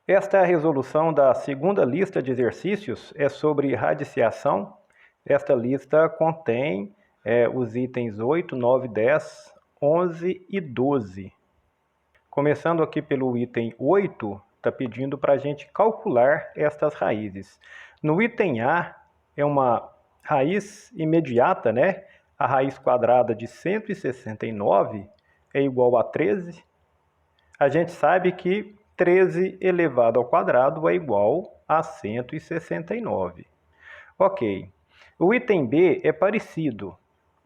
Esta é a resolução da segunda lista de exercícios, é sobre radiciação. Esta lista contém os itens 8, 9, 10, 11 e 12. Começando aqui pelo item 8, está pedindo para a gente calcular estas raízes. No item A, é uma raiz imediata, né? A raiz quadrada de 169 é igual a 13. A gente sabe que 13 elevado ao quadrado é igual a 169. Ok. O item B é parecido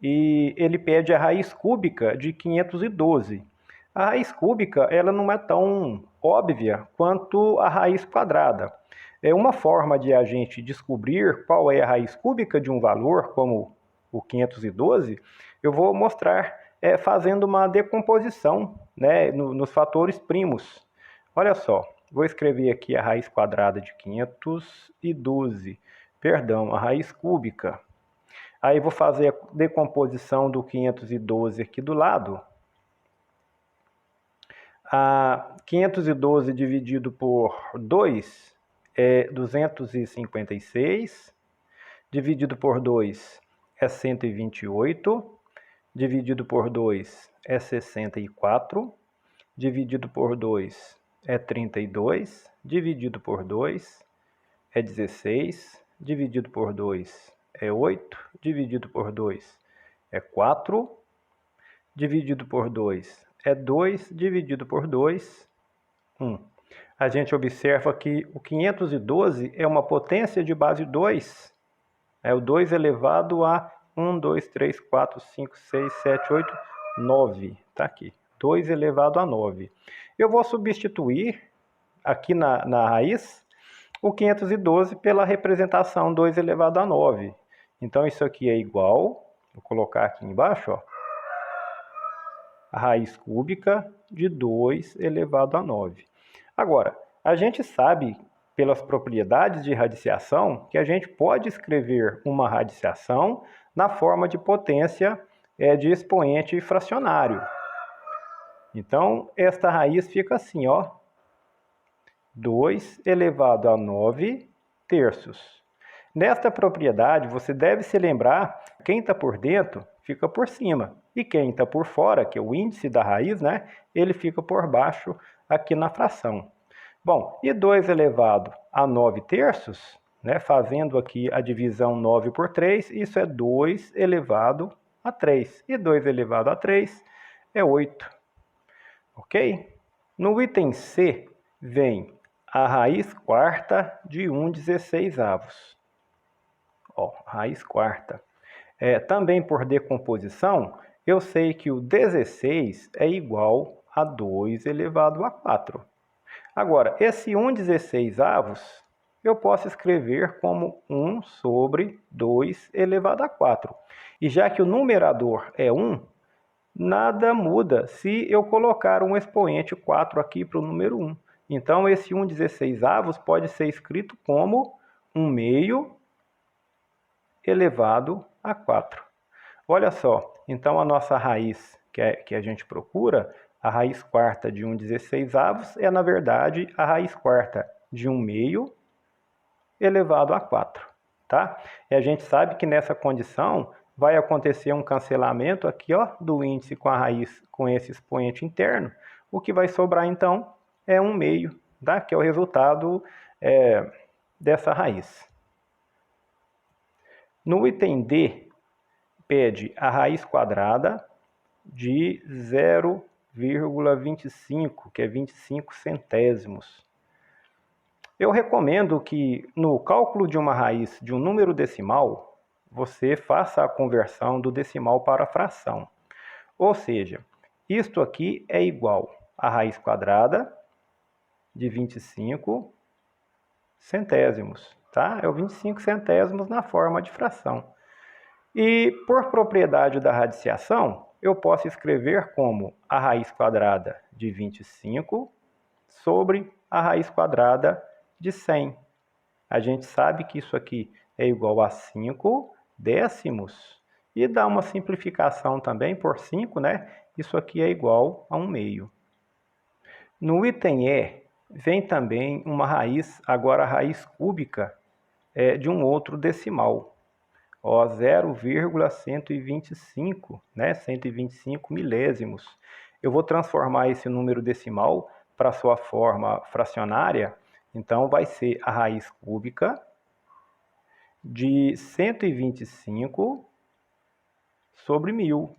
e ele pede a raiz cúbica de 512. A raiz cúbica ela não é tão óbvia quanto a raiz quadrada. É uma forma de a gente descobrir qual é a raiz cúbica de um valor, como o 512, eu vou mostrar fazendo uma decomposição, né, nos fatores primos. Olha só, vou escrever aqui a raiz quadrada de 512, perdão, a raiz cúbica. Aí vou fazer a decomposição do 512 aqui do lado. A 512 dividido por 2 é 256, dividido por 2 é 128, dividido por 2 é 64, dividido por 2 é 32, dividido por 2 é 16, dividido por 2 é 8, dividido por 2 é 4, dividido por 2 é 2, dividido por 2, 1. A gente observa que o 512 é uma potência de base 2, é o 2 elevado a 1, 2, 3, 4, 5, 6, 7, 8, 9. Está aqui, 2 elevado a 9. Eu vou substituir aqui na raiz o 512 pela representação 2 elevado a 9. Então, isso aqui é igual, vou colocar aqui embaixo, ó, a raiz cúbica de 2 elevado a 9. Agora, a gente sabe, pelas propriedades de radiciação, que a gente pode escrever uma radiciação na forma de potência de expoente fracionário. Então, esta raiz fica assim, ó, 2 elevado a 9 terços. Nesta propriedade, você deve se lembrar, quem está por dentro fica por cima. E quem está por fora, que é o índice da raiz, né, ele fica por baixo aqui na fração. Bom, e 2 elevado a 9 terços, né, fazendo aqui a divisão 9 por 3, isso é 2 elevado a 3. E 2 elevado a 3 é 8. Ok? No item C, vem a raiz quarta de 1/16. Ó, raiz quarta. Também por decomposição, eu sei que o 16 é igual a 2 elevado a 4. Agora, esse 1/16 eu posso escrever como 1 sobre 2 elevado a 4. E já que o numerador é 1, nada muda se eu colocar um expoente 4 aqui para o número 1. Então, esse 1/16 pode ser escrito como 1/2 elevado a 4. Olha só, então a nossa raiz que a gente procura, a raiz quarta de 1/16 é, na verdade, a raiz quarta de 1/2 elevado a 4. Tá? E a gente sabe que nessa condição vai acontecer um cancelamento aqui, ó, do índice com a raiz com esse expoente interno. O que vai sobrar, então, é 1/2, tá? Que é o resultado dessa raiz. No item D, pede a raiz quadrada de 0,25, que é 25 centésimos. Eu recomendo que no cálculo de uma raiz de um número decimal, você faça a conversão do decimal para a fração. Ou seja, isto aqui é igual a raiz quadrada de 25 centésimos, tá? É o 25 centésimos na forma de fração. E por propriedade da radiciação, eu posso escrever como a raiz quadrada de 25 sobre a raiz quadrada de 100. A gente sabe que isso aqui é igual a 5 décimos. E dá uma simplificação também por 5, né? Isso aqui é igual a 1/2. No item E, vem também uma raiz, agora a raiz cúbica, de um outro decimal. Ó, 0,125, né? 125 milésimos. Eu vou transformar esse número decimal para sua forma fracionária, então vai ser a raiz cúbica de 125 sobre 1000.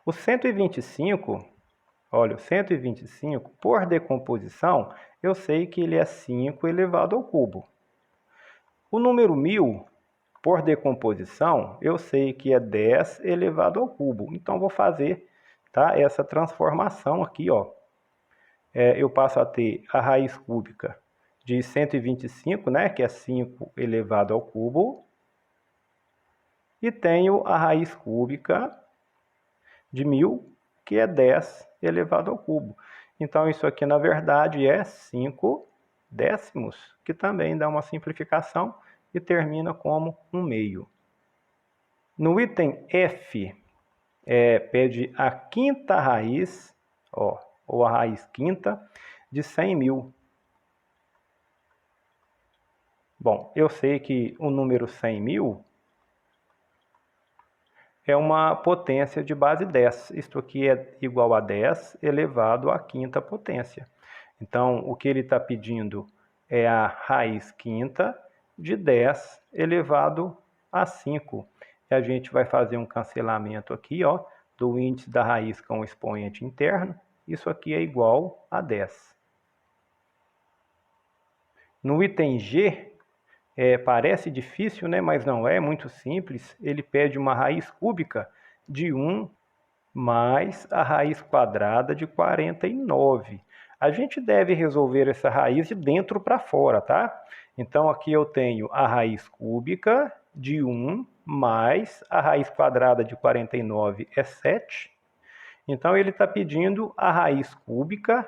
O 125, olha, o 125, por decomposição, eu sei que ele é 5 elevado ao cubo. O número 1000, por decomposição, eu sei que é 10 elevado ao cubo. Então, vou fazer, tá, essa transformação aqui, ó. Eu passo a ter a raiz cúbica de 125, né, que é 5 elevado ao cubo. E tenho a raiz cúbica de 1000, que é 10 elevado ao cubo. Então, isso aqui, na verdade, é 5 décimos, que também dá uma simplificação e termina como 1/2. No item F, pede a quinta raiz, ó, ou a raiz quinta, de 100.000. Bom, eu sei que o número 100.000 é uma potência de base 10. Isto aqui é igual a 10 elevado à quinta potência. Então, o que ele está pedindo é a raiz quinta de 10 elevado a 5. E a gente vai fazer um cancelamento aqui, ó, do índice da raiz com o expoente interno. Isso aqui é igual a 10. No item G, parece difícil, né? Mas não é, muito simples. Ele pede uma raiz cúbica de 1 mais a raiz quadrada de 49. A gente deve resolver essa raiz de dentro para fora, tá? Então, aqui eu tenho a raiz cúbica de 1 mais a raiz quadrada de 49 é 7. Então, ele está pedindo a raiz cúbica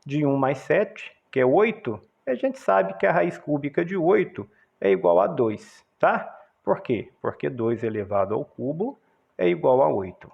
de 1 mais 7, que é 8. E a gente sabe que a raiz cúbica de 8 é igual a 2, tá? Por quê? Porque 2 elevado ao cubo é igual a 8.